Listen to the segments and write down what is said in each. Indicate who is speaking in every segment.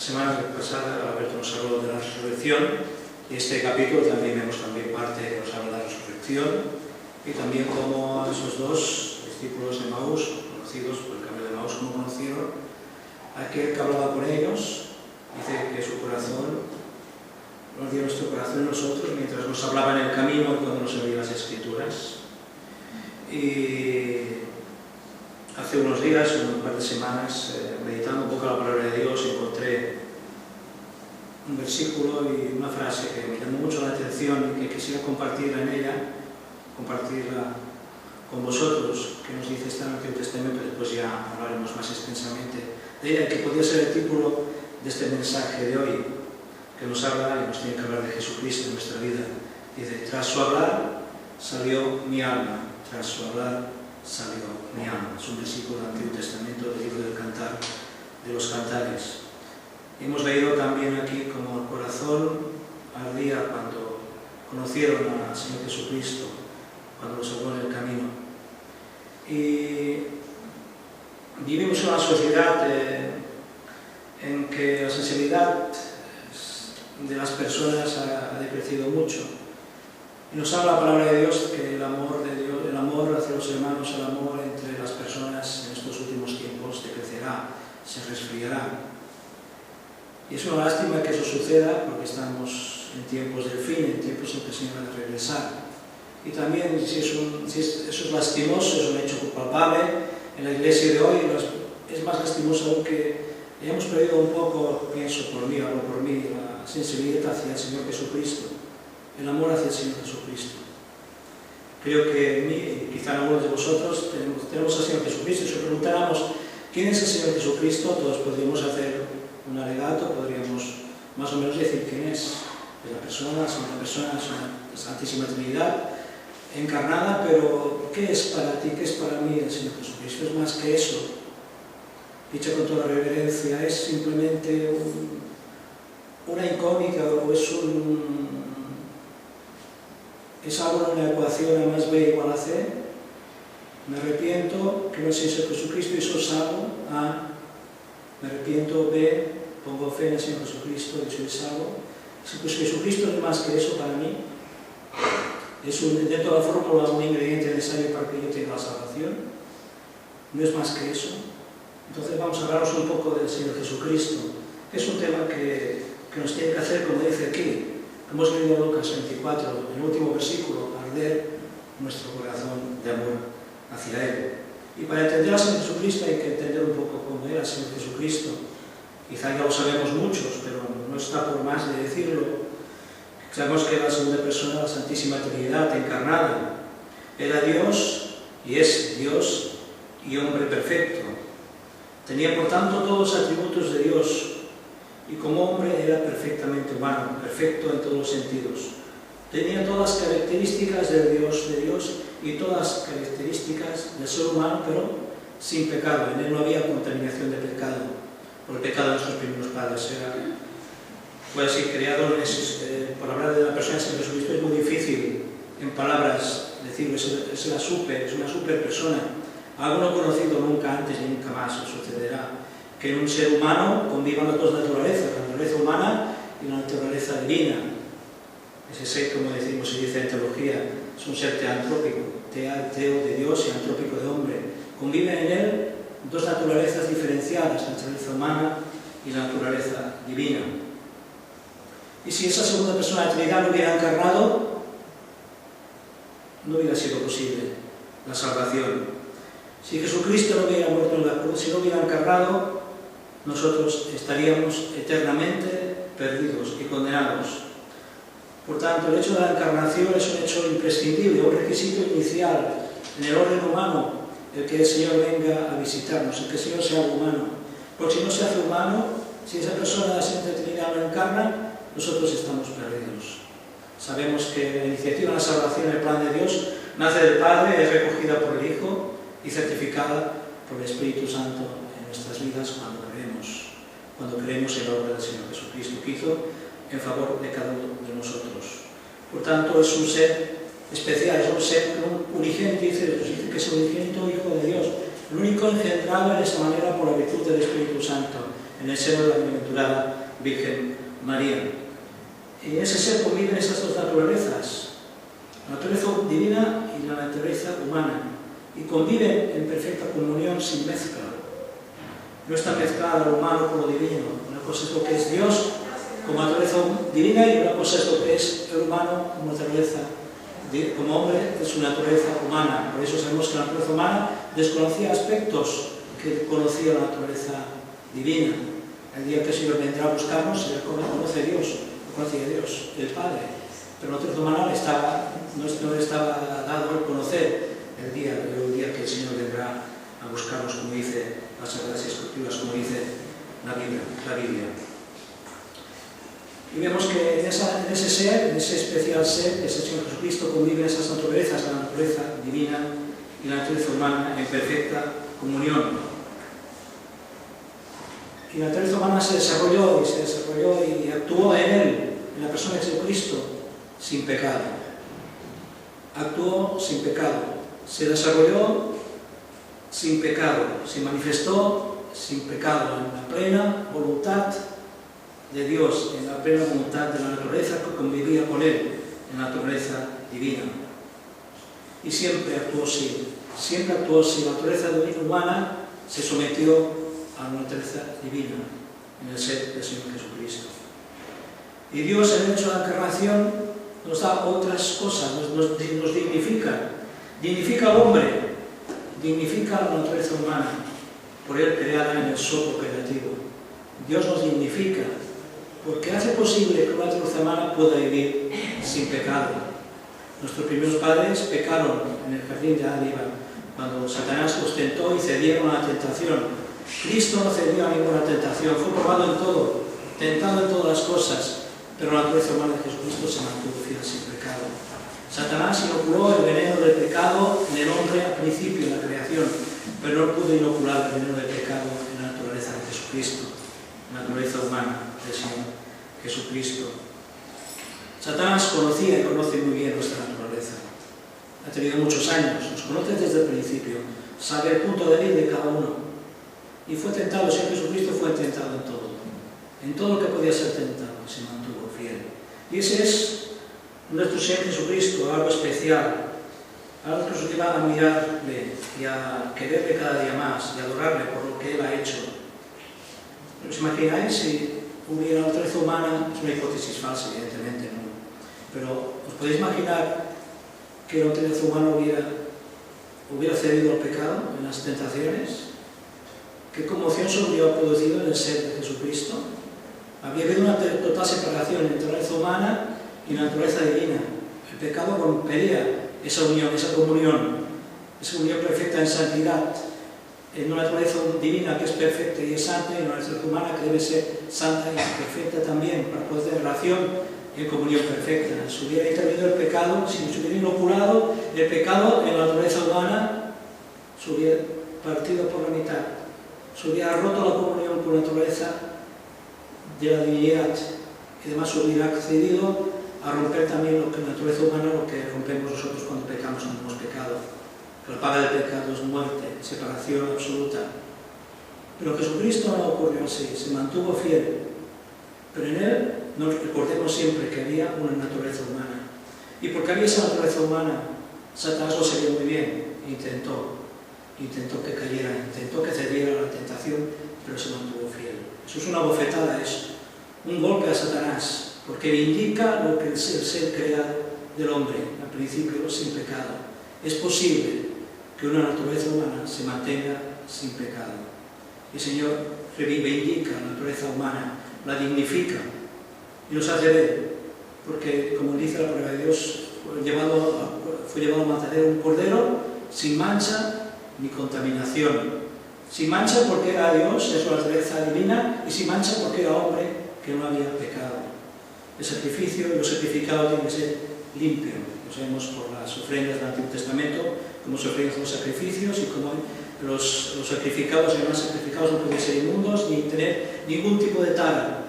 Speaker 1: semana pasada Alberto nos habló de la resurrección y este capítulo también vemos parte que nos habla de la resurrección y también cómo esos dos discípulos de Emaús, conocidos por el camino de Emaús, como conocieron aquel que hablaba con ellos, dice que su corazón nos dio nuestro corazón en nosotros mientras nos hablaba en el camino cuando nos oía las Escrituras. Y hace unos días, un par de semanas, meditando un poco la palabra de Dios, encontré un versículo y una frase que me llamó mucho la atención y que quisiera compartirla con vosotros, que nos dice está en el Antiguo Testamento, después ya hablaremos más extensamente de ella, que podría ser el título de este mensaje de hoy, que nos habla y nos tiene que hablar de Jesucristo en nuestra vida. Dice, tras su hablar salió mi alma, tras su hablar salió mi alma. Es un versículo del Antiguo Testamento del libro del Cantar, de los Cantares. Hemos leído también aquí como el corazón ardía cuando conocieron al Señor Jesucristo, cuando los habló en el camino. Y vivimos en una sociedad en que la sensibilidad de las personas ha decrecido mucho. Y nos habla la palabra de Dios que el amor de Dios, el amor hacia los hermanos, el amor entre las personas en estos últimos tiempos decrecerá, se resfriará. Y es una lástima que eso suceda porque estamos en tiempos del fin, en tiempos en que el Señor ha de regresar. Y también, si eso es lastimoso, es un hecho palpable en la iglesia de hoy, es más lastimoso aún que hayamos perdido un poco, pienso por mí, hablo por mí, la sensibilidad hacia el Señor Jesucristo, el amor hacia el Señor Jesucristo. Creo que en mí, y quizá en algunos de vosotros, tenemos al Señor Jesucristo, y si preguntáramos quién es el Señor Jesucristo, todos podríamos hacer un alegato, podríamos más o menos decir quién es. Es la persona, la Santa Persona, la Santísima Trinidad encarnada, pero ¿qué es para ti, qué es para mí el Señor Jesucristo? Es más que eso. Dicho con toda reverencia, es simplemente una incógnita o es algo en la ecuación A más B igual a C. Me arrepiento, que no es Señor Jesucristo y soy salvo. A. Me arrepiento, B. Pongo fe en el Señor Jesucristo y soy salvo. Pues Jesucristo es más que eso para mí. Es dentro de la fórmula un ingrediente necesario para que yo tenga la salvación. No es más que eso. Entonces vamos a hablaros un poco del Señor Jesucristo. Es un tema que nos tiene que hacer, como dice aquí. Hemos leído en Lucas 24, el último versículo, arder nuestro corazón de amor hacia Él. Y para entender al Señor Jesucristo hay que entender un poco cómo era el Señor Jesucristo. Quizá ya lo sabemos muchos, pero no está por más de decirlo. Sabemos que era la segunda persona de la Santísima Trinidad encarnada. Era Dios y es Dios y hombre perfecto. Tenía por tanto todos los atributos de Dios y como hombre era perfectamente humano, perfecto en todos los sentidos. Tenía todas las características de Dios y todas las características del ser humano, pero sin pecado. En él no había contaminación de pecado, por el pecado de nuestros primeros padres. Fue así creado, por hablar de la persona de Jesucristo es muy difícil en palabras decirlo, es una super persona. Algo no conocido nunca antes ni nunca más sucederá. Que en un ser humano convivan las dos naturalezas, la naturaleza humana y la naturaleza divina. Ese ser, como decimos, se dice en teología, es un ser teantrópico, teo de Dios y antrópico de hombre. Conviven en él dos naturalezas diferenciadas, la naturaleza humana y la naturaleza divina. Y si esa segunda persona de la Trinidad no hubiera encarnado, no hubiera sido posible la salvación. Si Jesucristo no hubiera muerto en la cruz, si no hubiera encarnado, nosotros estaríamos eternamente perdidos y condenados. Por tanto, el hecho de la encarnación es un hecho imprescindible, un requisito inicial en el orden humano, el que el Señor venga a visitarnos, el que el Señor sea humano. Porque si no se hace humano, si esa persona de la Santa Trinidad no encarna, nosotros estamos perdidos. Sabemos que la iniciativa de la salvación, el plan de Dios, nace del Padre, es recogida por el Hijo y certificada por el Espíritu Santo en nuestras vidas cuando creemos en la obra del Señor Jesucristo que hizo en favor de cada uno de nosotros. Por tanto, es un ser especial, es un ser unigénito, dice que es el unigénito Hijo de Dios, el único engendrado en esta manera por la virtud del Espíritu Santo. en el seno de la bienaventurada Virgen María. Y ese ser convive esas dos naturalezas, la naturaleza divina y la naturaleza humana, y conviven en perfecta comunión sin mezcla. No está mezclada lo humano con lo divino. Una cosa es lo que es Dios como naturaleza divina y una cosa es lo que es el humano como naturaleza, como hombre, de su naturaleza humana. Por eso sabemos que la naturaleza humana desconocía aspectos que conocía la naturaleza divina. El día que el Señor vendrá a buscarnos, Él conoce a Dios, el Padre. Pero la naturaleza humana no le estaba dado el conocer el día que el Señor vendrá a buscarnos, como dice las Sagradas Escrituras, como dice la Biblia. Y vemos que en ese ser, en ese especial ser, ese Señor Jesucristo, conviven esas naturalezas, la naturaleza divina y la naturaleza humana en perfecta comunión. Y la naturaleza humana se desarrolló y actuó en él, en la persona de Jesucristo, sin pecado. Actuó sin pecado. Se desarrolló sin pecado, se manifestó sin pecado, en la plena voluntad de Dios, en la plena voluntad de la naturaleza que convivía con él, en la naturaleza divina. Y siempre actuó así. La naturaleza humana se sometió a la naturaleza divina, en el ser del Señor Jesucristo. Y Dios, en el hecho de la encarnación, nos da otras cosas, nos dignifica al hombre, dignifica la naturaleza humana, por él creada en el soplo creativo. Dios nos dignifica, porque hace posible que una naturaleza humana pueda vivir sin pecado. Nuestros primeros padres pecaron en el jardín de Adán, cuando Satanás los tentó y cedieron a la tentación. Cristo no cedió a ninguna tentación, fue probado en todo, tentado en todas las cosas, pero la naturaleza humana de Jesucristo se mantuvo fiel sin pecado. Satanás inoculó el veneno del pecado en el hombre al principio, en la creación, pero no pudo inocular el veneno del pecado en la naturaleza de Jesucristo, la naturaleza humana del Señor Jesucristo. Satanás conocía y conoce muy bien nuestra naturaleza. Ha tenido muchos años, nos conoce desde el principio, sabe el punto débil de cada uno. Y fue tentado, el Señor Jesucristo fue tentado en todo lo que podía ser tentado, se mantuvo fiel. Y ese es nuestro Señor Jesucristo, algo especial, algo que nos lleva a mirarle y a quererle cada día más y adorarle por lo que Él ha hecho. ¿Os imagináis si hubiera una naturaleza humana? Es una hipótesis falsa, evidentemente, ¿no? Pero ¿os podéis imaginar que la naturaleza humana hubiera cedido al pecado en las tentaciones? ¿Qué conmoción se hubiera producido en el ser de Jesucristo? Había habido una total separación entre la naturaleza humana y la naturaleza divina. El pecado rompería esa unión, esa comunión perfecta en santidad, en una naturaleza divina que es perfecta y es santa, y una naturaleza humana que debe ser santa y perfecta también, para poder tener relación en comunión perfecta. Si hubiera intervenido el pecado, si se hubiera inoculado el pecado en la naturaleza humana, se hubiera partido por la mitad. Se hubiera roto la comunión con la naturaleza de la divinidad y además se hubiera accedido a romper también lo que la naturaleza humana, lo que rompemos nosotros cuando pecamos, cuando hemos pecado. La paga del pecado es muerte, separación absoluta. Pero Jesucristo no ocurrió así, se mantuvo fiel. Pero en Él nos recordemos siempre que había una naturaleza humana. Y porque había esa naturaleza humana, Satanás lo sabía muy bien, intentó que cayera, intentó que cediera a la tentación, pero se mantuvo fiel. Eso es una bofetada, es un golpe a Satanás, porque indica lo que es el ser creado del hombre, al principio sin pecado. Es posible que una naturaleza humana se mantenga sin pecado. El Señor reivindica la naturaleza humana, la dignifica y nos hace ver, porque como dice la palabra de Dios, fue llevado a matadero un cordero sin mancha ni contaminación. Sin mancha porque era Dios, es la naturaleza divina, y sin mancha porque era hombre que no había pecado. El sacrificio y lo sacrificado tiene que ser limpio. Lo sabemos por las ofrendas del Antiguo Testamento, cómo se ofrecen los sacrificios y cómo los sacrificados y demás sacrificados no podían ser inmundos ni tener ningún tipo de tara.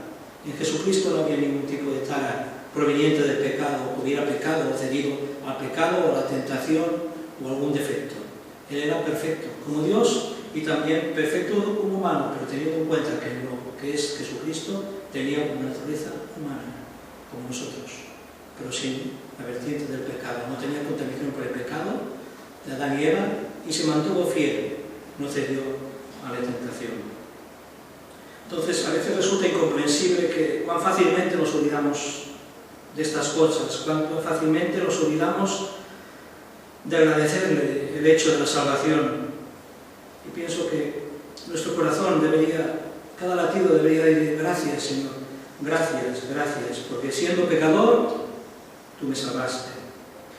Speaker 1: En Jesucristo no había ningún tipo de tara proveniente del pecado, hubiera pecado o cedido al pecado o a la tentación o algún defecto. Él era perfecto. Como Dios, y también perfecto como humano, pero teniendo en cuenta que es Jesucristo, tenía una naturaleza humana, como nosotros, pero sin la vertiente del pecado. No tenía contaminación por el pecado de Adán y Eva y se mantuvo fiel, no cedió a la tentación. Entonces, a veces resulta incomprensible que cuán fácilmente nos olvidamos de estas cosas, cuán fácilmente nos olvidamos de agradecerle el hecho de la salvación. Y pienso que nuestro corazón debería, cada latido debería decir: gracias, Señor, gracias, gracias, porque siendo pecador, tú me salvaste.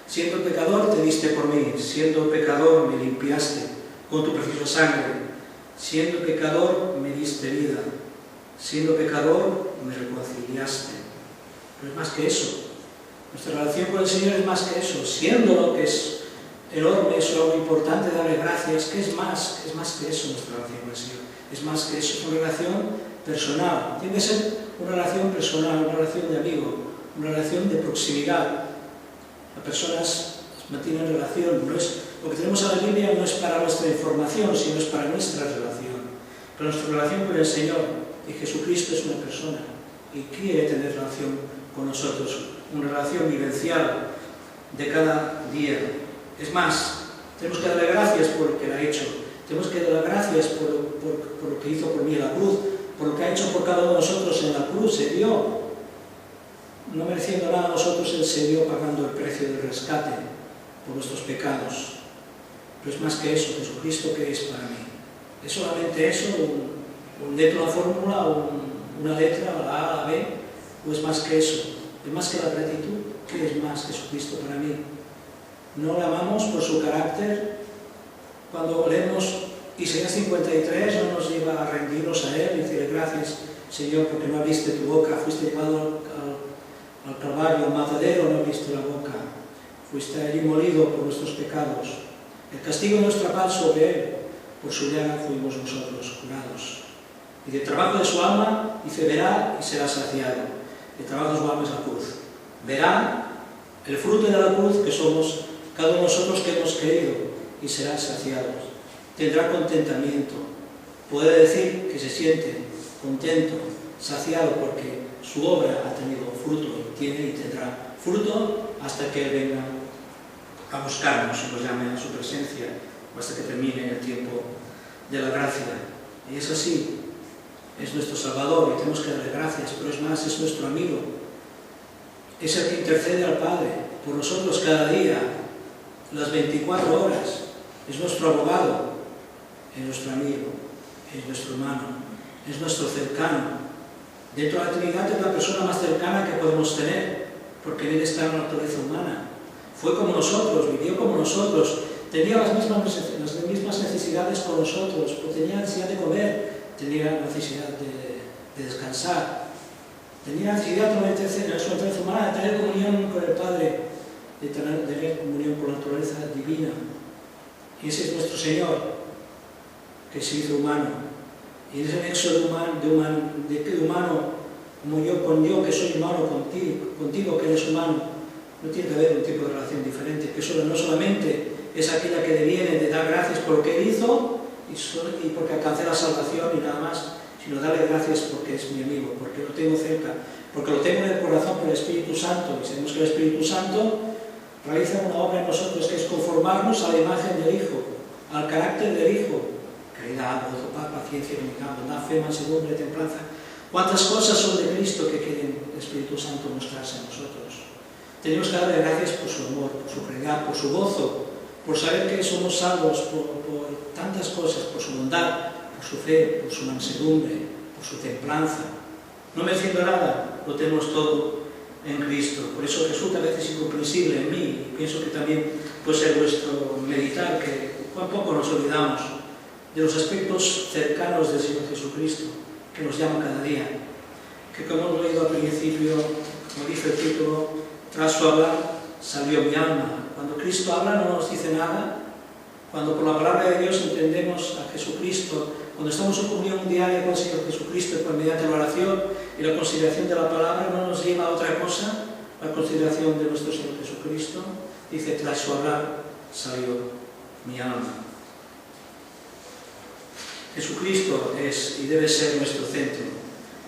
Speaker 1: Siendo pecador, te diste por mí. Siendo pecador, me limpiaste con tu preciosa sangre. Siendo pecador, me diste vida. Siendo pecador, me reconciliaste. Pero es más que eso. Nuestra relación con el Señor es más que eso. Siendo lo que es enorme, es algo importante, darle gracias, que es más que eso nuestra relación con el Señor. Es más que eso, es una relación personal. Tiene que ser una relación personal, una relación de amigo, una relación de proximidad. Las personas mantienen relación. No es, lo que tenemos en la Biblia no es para nuestra información, sino es para nuestra relación. Pero nuestra relación con el Señor y Jesucristo es una persona y quiere tener relación con nosotros, una relación vivencial de cada día. Es más, tenemos que darle gracias por lo que Él ha hecho, tenemos que darle gracias por lo que hizo por mí en la cruz, por lo que ha hecho por cada uno de nosotros en la cruz. Se dio, no mereciendo nada a nosotros, Él se dio pagando el precio del rescate por nuestros pecados. Pero es más que eso. Jesucristo, ¿qué es para mí? ¿Es solamente eso? ¿Un letra, una fórmula, una letra, la A, la B? ¿O es más que eso? ¿Es más que la gratitud? ¿Qué es más Jesucristo para mí? No le amamos por su carácter. Cuando leemos Isaías 53, no nos lleva a rendirnos a Él y decirle: gracias, Señor, porque no abriste tu boca, fuiste llevado al Calvario, al matadero, no abriste la boca, fuiste allí molido por nuestros pecados. El castigo de nuestra paz sobre Él, por su llaga fuimos nosotros curados. Y del trabajo de su alma, dice: verá y será saciado. El trabajo de su alma es la cruz. Verá el fruto de la cruz, que somos cada uno de nosotros que hemos creído, y será saciado. Tendrá contentamiento. Puede decir que se siente contento, saciado, porque su obra ha tenido fruto, tiene y tendrá fruto hasta que Él venga a buscarnos y nos llame a su presencia, o hasta que termine el tiempo de la gracia. Y es así. Es nuestro Salvador y tenemos que darle gracias, pero es más, es nuestro amigo. Es el que intercede al Padre por nosotros cada día, las 24 horas. Es nuestro abogado, es nuestro amigo, es nuestro hermano, es nuestro cercano. Dentro de la Trinidad es la persona más cercana que podemos tener, porque en Él está la naturaleza humana. Fue como nosotros, vivió como nosotros, tenía las mismas necesidades con nosotros, tenía necesidad de comer, tenía necesidad de descansar, tenía necesidad en su naturaleza humana de tener comunión con el Padre, de tener comunión con la naturaleza divina. Y ese es nuestro Señor, que se hizo humano. Y en ese nexo de humano, como yo con yo, que soy humano contigo que eres humano, no tiene que haber un tipo de relación diferente, que no solamente es aquella que deviene de dar gracias por lo que Él hizo, y porque alcancé la salvación y nada más, sino darle gracias porque es mi amigo, porque lo tengo cerca, porque lo tengo en el corazón por el Espíritu Santo, y sabemos que el Espíritu Santo realiza una obra en nosotros que es conformarnos a la imagen del Hijo, al carácter del Hijo: caridad, gozo, paz, paciencia, bondad, fe, mansedumbre, templanza. ¿Cuántas cosas son de Cristo que quiere el Espíritu Santo mostrarse en nosotros? Tenemos que darle gracias por su amor, por su caridad, por su gozo, por saber que somos salvos, por tantas cosas, por su bondad, por su fe, por su mansedumbre, por su templanza. No mereciendo nada, lo tenemos todo en Cristo. Por eso resulta a veces incomprensible en mí, y pienso que también puede ser vuestro meditar, que cuán poco nos olvidamos de los aspectos cercanos del Señor Jesucristo, que nos llama cada día. Que, como hemos leído al principio, como dice el título, tras su hablar salió mi alma. Cuando Cristo habla no nos dice nada. Cuando por la palabra de Dios entendemos a Jesucristo, cuando estamos en comunión diaria con el Señor Jesucristo, mediante la oración y la consideración de la palabra, no nos lleva a otra cosa, la consideración de nuestro Señor Jesucristo. Dice: tras su hablar salió mi alma. Jesucristo es y debe ser nuestro centro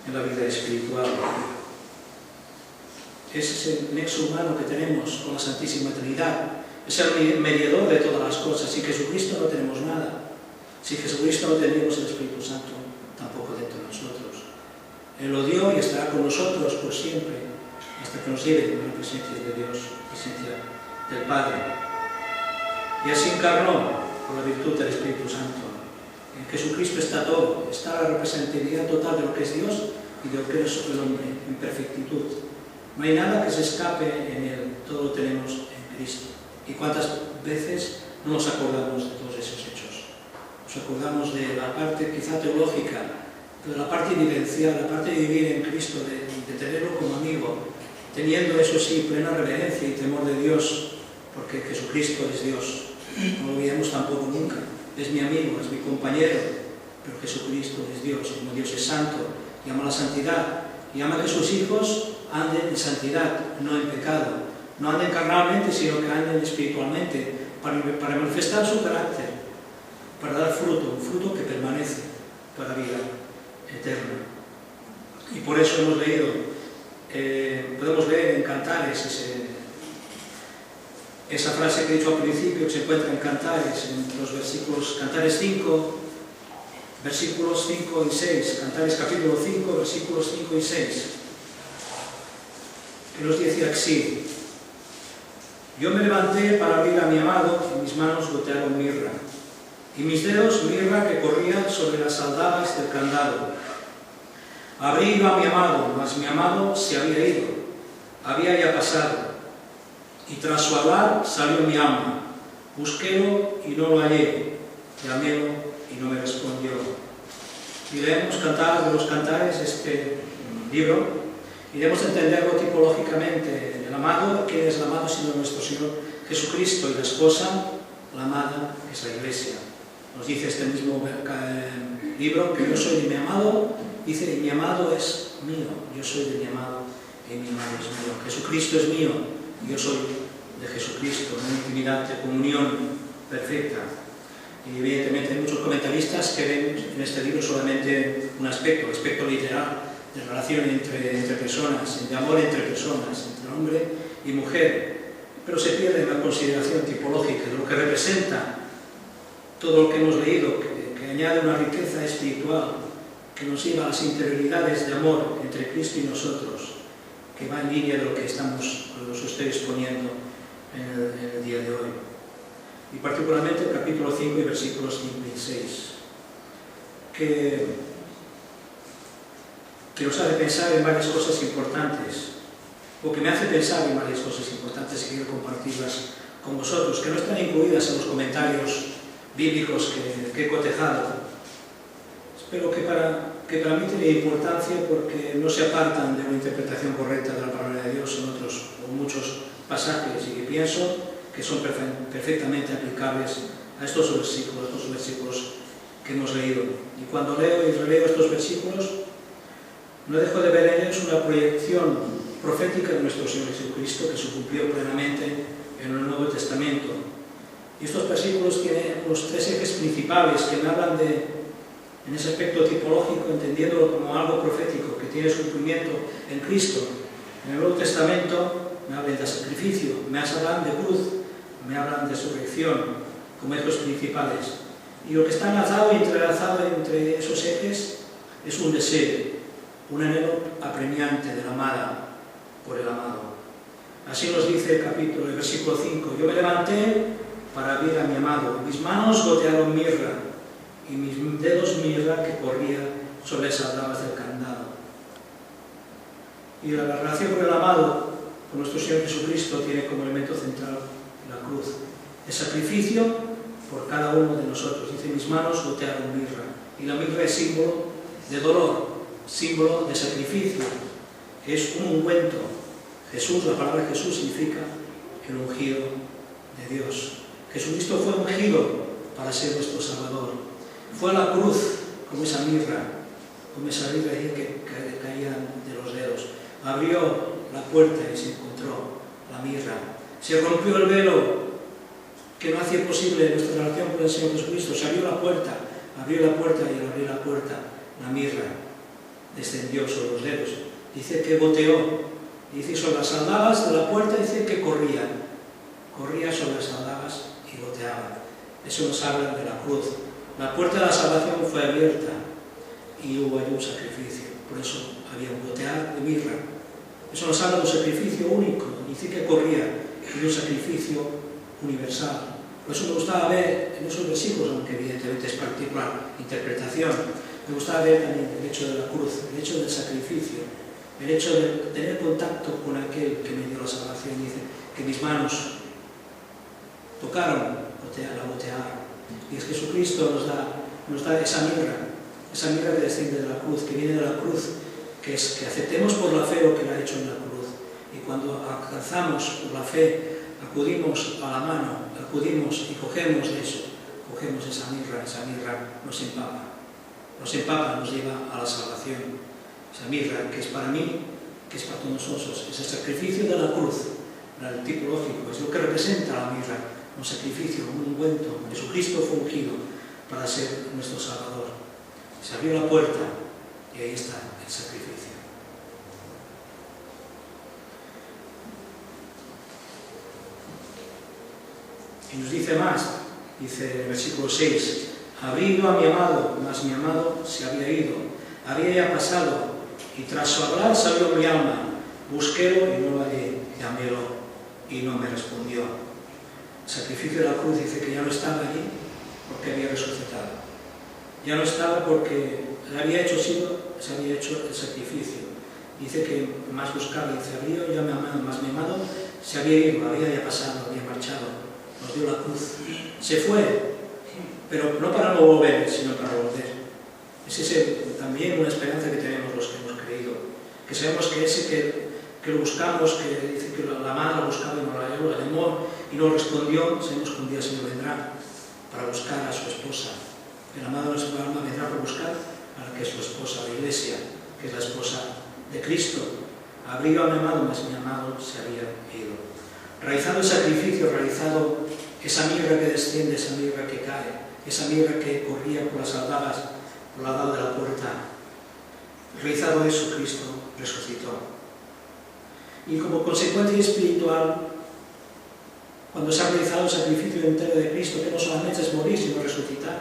Speaker 1: en la vida espiritual. Ese es el nexo humano que tenemos con la Santísima Trinidad. Es el mediador de todas las cosas. Sin Jesucristo no tenemos nada. Sin Jesucristo no tendríamos el Espíritu Santo tampoco dentro de nosotros. Él lo dio y estará con nosotros por siempre, hasta que nos lleve a la presencia de Dios, la presencia del Padre. Y así encarnó por la virtud del Espíritu Santo. En Jesucristo está todo, está la representatividad total de lo que es Dios y de lo que es el hombre, en perfectitud. No hay nada que se escape en Él, todo lo tenemos en Cristo. ¿Y cuántas veces no nos acordamos de todos esos hechos? Nos acordamos de la parte quizá teológica, de la parte vivencial, la parte de vivir en Cristo, de tenerlo como amigo, teniendo, eso sí, plena reverencia y temor de Dios, porque Jesucristo es Dios. No lo olvidemos tampoco nunca. Es mi amigo, es mi compañero, pero Jesucristo es Dios. Como Dios es santo, llama a la santidad, llama a que sus hijos anden en santidad, no en pecado. No anden carnalmente, sino que anden espiritualmente, para manifestar su carácter, para dar fruto, un fruto que permanece para vida eterna. Y por eso hemos leído, podemos leer en Cantares esa frase que he dicho al principio, que se encuentra en Cantares, en los versículos, Cantares 5, versículos 5 y 6, Cantares capítulo 5, versículos 5 y 6, que nos dice así: yo me levanté para abrir a mi amado, y mis manos gotearon mirra, y mis dedos mirra que corrían sobre las aldabas del candado. Abrí yo a mi amado, mas mi amado se había ido, había ya pasado, y tras su hablar salió mi alma. Busquélo y no lo hallé, llamélo y no me respondió. Y leemos Cantar de los Cantares, este libro, y debemos entenderlo tipológicamente. El amado, ¿quién es el amado sino nuestro Señor Jesucristo? Y la esposa, la amada, es la Iglesia. Nos dice este mismo libro que yo soy de mi amado, dice, y mi amado es mío. Yo soy de mi amado y mi amado es mío. Jesucristo es mío, yo soy de Jesucristo, una intimidad de comunión perfecta. Y evidentemente hay muchos comentaristas que ven en este libro solamente un aspecto, el aspecto literal, de relación entre personas, de amor entre personas, entre hombre y mujer, pero se pierde la consideración tipológica de lo que representa todo lo que hemos leído, que añade una riqueza espiritual, que nos lleva a las interioridades de amor entre Cristo y nosotros, que va en línea de lo que os estoy exponiendo en el día de hoy. Y particularmente el capítulo 5 y versículos 5 y 6, que nos hace pensar en varias cosas importantes, o que me hace pensar en varias cosas importantes y quiero compartirlas con vosotros, que no están incluidas en los comentarios bíblicos que he cotejado. Espero que para mí tiene importancia porque no se apartan de una interpretación correcta de la palabra de Dios en otros o muchos pasajes, y que pienso que son perfectamente aplicables a estos versículos que hemos leído. Y cuando leo y releo estos versículos, no dejo de ver en ellos una proyección profética de nuestro Señor Jesucristo que se cumplió plenamente en el Nuevo Testamento. Y estos versículos tienen unos tres ejes principales que me hablan en ese aspecto tipológico, entendiéndolo como algo profético que tiene su cumplimiento en Cristo. En el Nuevo Testamento me hablan de sacrificio, me hablan de cruz, me hablan de resurrección como ejes principales. Y lo que está enlazado y entrelazado entre esos ejes es un deseo, un anhelo apremiante de la amada por el amado. Así nos dice el versículo 5: yo me levanté para abrir a mi amado, mis manos gotearon mirra, y mis dedos mirra que corría sobre las aldabas del candado. Y la relación con el amado, con nuestro Señor Jesucristo, tiene como elemento central la cruz, el sacrificio por cada uno de nosotros. Dice, mis manos gotearon mirra, y la mirra es símbolo de dolor, símbolo de sacrificio, que es un ungüento. Jesús, la palabra Jesús significa el ungido de Dios. Jesucristo fue ungido para ser nuestro Salvador. Fue a la cruz como esa mirra que caía de los dedos. Abrió la puerta y se encontró la mirra. Se rompió el velo que no hacía posible nuestra relación con el Señor Jesucristo. Se abrió la puerta abrió la puerta y al abrir la puerta, la mirra descendió sobre los dedos. Dice que goteó, dice sobre las aldabas de la puerta, dice que corría sobre las aldabas y goteaba. Eso nos habla de la cruz. La puerta de la salvación fue abierta y hubo allí un sacrificio, por eso había un gotear de mirra. Eso nos habla de un sacrificio único, dice que corría, y de un sacrificio universal. Por eso me gustaba ver en esos versículos, aunque evidentemente es particular interpretación, me gustaba ver también el hecho de la cruz, el hecho del sacrificio, el hecho de tener contacto con aquel que me dio la salvación. Dice que mis manos tocaron, la gotearon. Y es Jesucristo nos da esa mirra que desciende de la cruz, que viene de la cruz, que es que aceptemos por la fe lo que Él ha hecho en la cruz. Y cuando alcanzamos por la fe, acudimos a la mano, acudimos y cogemos de eso, cogemos esa mirra nos empapa, nos lleva a la salvación. Esa mirra que es para mí, que es para todos nosotros, es el sacrificio de la cruz, el tipo lógico, es lo que representa la mirra, un sacrificio, un ungüento. Jesucristo fue ungido para ser nuestro Salvador. Se abrió la puerta y ahí está el sacrificio. Y nos dice más, dice en el versículo 6, abrí yo a mi amado, mas mi amado se había ido, había ya pasado, y tras su hablar salió mi alma, busquélo y no lo hallé, llamélo y no me respondió. El sacrificio de la cruz dice que ya no estaba allí porque había resucitado. Ya no estaba porque se había hecho el sacrificio. Dice que más buscaba, dice, abrí yo a mi amado, mas mi amado se había ido, había ya pasado, había marchado. Nos dio la cruz, se fue, pero no para no volver, sino para volver. Es también una esperanza que tenemos los que hemos creído, que sabemos que ese que lo buscamos, que dice que la madre lo buscaba y no la halló, la llamó y no respondió, sabemos que un día el Señor vendrá para buscar a su esposa. El amado de nuestra alma vendrá para buscar a la que es su esposa, la iglesia, que es la esposa de Cristo. Abrió a mi amado, mas mi amado se había ido. Realizado el sacrificio, realizado esa mirra que desciende, esa mirra que cae, esa mirra que corría por las aldabas, por la aldaba de la puerta. Realizado eso, Cristo resucitó. Y como consecuencia espiritual, cuando se ha realizado el sacrificio entero de Cristo, que no solamente es morir, sino resucitar,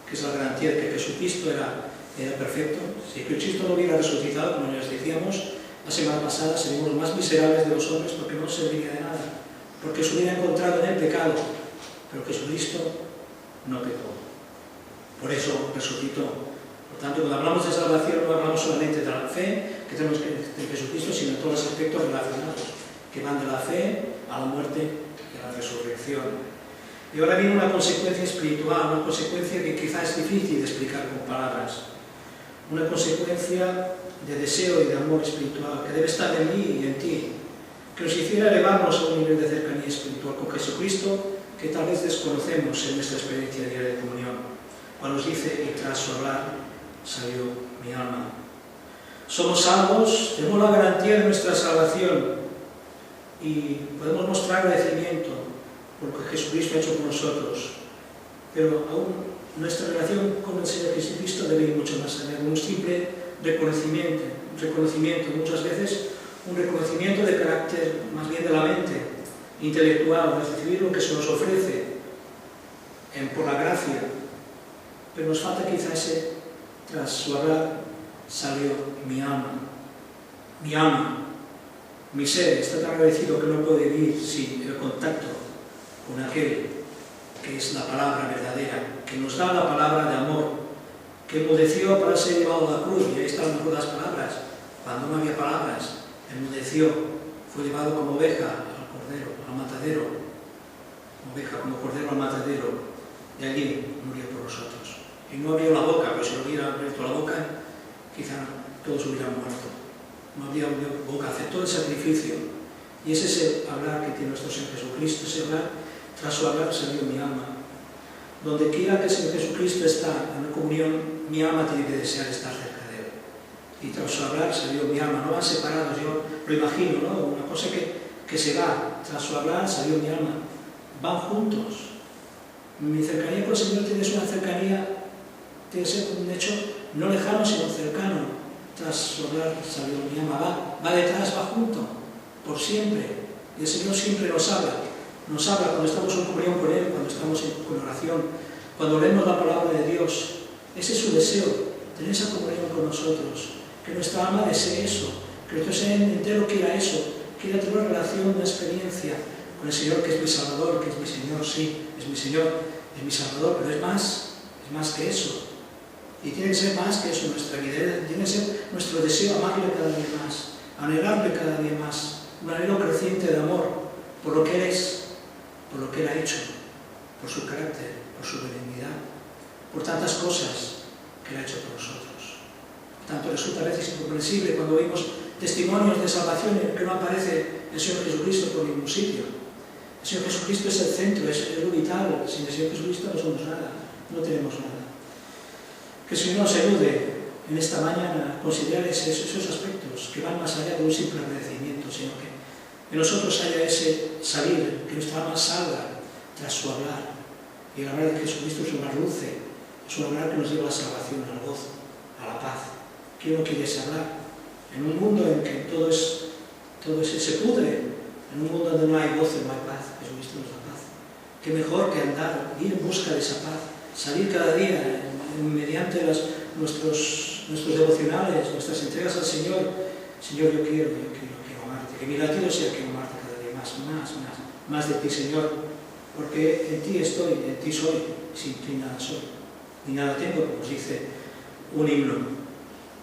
Speaker 1: que es la garantía de que Jesucristo era perfecto. Si Cristo no hubiera resucitado, como les decíamos la semana pasada, seríamos los más miserables de los hombres porque no serviría de nada, porque se hubiera encontrado en el pecado, pero Jesucristo no pecó. Por eso resucitó. Por tanto, cuando hablamos de salvación, no hablamos solamente de la fe que tenemos en Jesucristo, sino de todos los aspectos relacionados, que van de la fe a la muerte y a la resurrección. Y ahora viene una consecuencia espiritual, una consecuencia que quizás es difícil de explicar con palabras, una consecuencia de deseo y de amor espiritual que debe estar en mí y en ti, que nos hiciera elevarnos a un nivel de cercanía espiritual con Jesucristo que tal vez desconocemos en nuestra experiencia diaria de comunión. Cuando nos dice, y tras su hablar salió mi alma. Somos salvos, tenemos la garantía de nuestra salvación y podemos mostrar agradecimiento por lo que Jesucristo ha hecho por nosotros, pero aún nuestra relación con el Señor Jesucristo debe ir mucho más allá de un simple reconocimiento, muchas veces un reconocimiento de carácter más bien de la mente, intelectual, de recibir lo que se nos ofrece por la gracia, pero nos falta quizá ese, tras su hablar salió mi alma, mi ser está tan agradecido que no puede vivir sin el contacto con aquel que es la palabra verdadera, que nos da la palabra de amor, que enmudeció para ser llevado a la cruz, y ahí están las palabras. Cuando no había palabras, enmudeció, fue llevado como oveja al cordero, al matadero, como cordero al matadero, y allí murió por nosotros. Y no abrió la boca, pero si no hubiera abierto la boca, quizá todos hubieran muerto. No había boca, aceptó el sacrificio. Y ese es el hablar que tiene nuestro Señor Jesucristo, ese hablar, tras su hablar salió mi alma. Donde quiera que el Señor Jesucristo está en la comunión, mi alma tiene que desear estar cerca de Él. Y tras su hablar salió mi alma, no van separados, yo lo imagino, ¿no? Una cosa que se va, tras su hablar salió mi alma, van juntos. Mi cercanía con el Señor tiene una cercanía Tiene que ser un hecho no lejano, sino cercano. Tras hablar, sabiduría va detrás, va junto, por siempre. Y el Señor siempre nos habla cuando estamos en comunión con Él, cuando estamos en oración, cuando leemos la palabra de Dios. Ese es su deseo, tener esa comunión con nosotros, que nuestra alma desee eso, que nuestro ser entero quiera eso, quiera tener una relación, una experiencia con el Señor, que es mi Salvador, que es mi Señor, sí, es mi Señor, es mi Salvador, pero es más que eso. Y tiene que ser más que eso en nuestra vida, tiene que ser nuestro deseo amarle cada día más, anhelarle cada día más, un anhelo creciente de amor por lo que Él es, por lo que Él ha hecho, por su carácter, por su benignidad, por tantas cosas que Él ha hecho por nosotros. Por tanto, resulta a veces incomprensible cuando oímos testimonios de salvación en que no aparece el Señor Jesucristo por ningún sitio. El Señor Jesucristo es el centro, es lo vital. Sin el Señor Jesucristo no somos nada, no tenemos nada. Que el Señor nos ayude en esta mañana a considerar esos aspectos que van más allá de un simple agradecimiento, sino que en nosotros haya ese salir, que nuestra alma salga tras su hablar. Y el hablar de Jesucristo es un hablar dulce, es un hablar que nos lleva a la salvación, al gozo, a la paz. ¿Quién no quiere ese hablar? En un mundo en que todo se pudre, en un mundo donde no hay gozo, no hay paz, Jesucristo nos da paz. Qué mejor que andar, ir en busca de esa paz, salir cada día mediante nuestros devocionales, nuestras entregas al Señor. Señor, yo quiero amarte, que mi latido sea quiero amarte cada día más de ti, Señor, porque en ti estoy, en ti soy, sin ti nada soy, ni nada tengo, como nos dice un himno.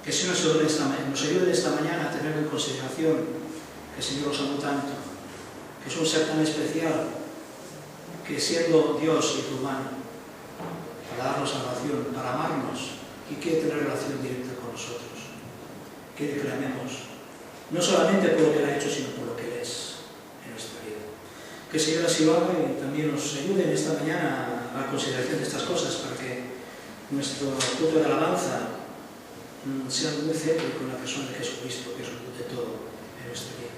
Speaker 1: Que el Señor nos ayude esta mañana a tener en consideración que el Señor nos amó tanto, que es un ser tan especial, que siendo Dios y humano, para darnos salvación, para amarnos, y quiere tener relación directa con nosotros. Quiere que le amemos, no solamente por lo que Él ha hecho, sino por lo que Él es en nuestra vida. Que el Señor así lo haga y también nos ayude en esta mañana a la consideración de estas cosas, para que nuestro culto de alabanza sea muy cerca con la persona de Jesucristo, que es el de todo en nuestra vida.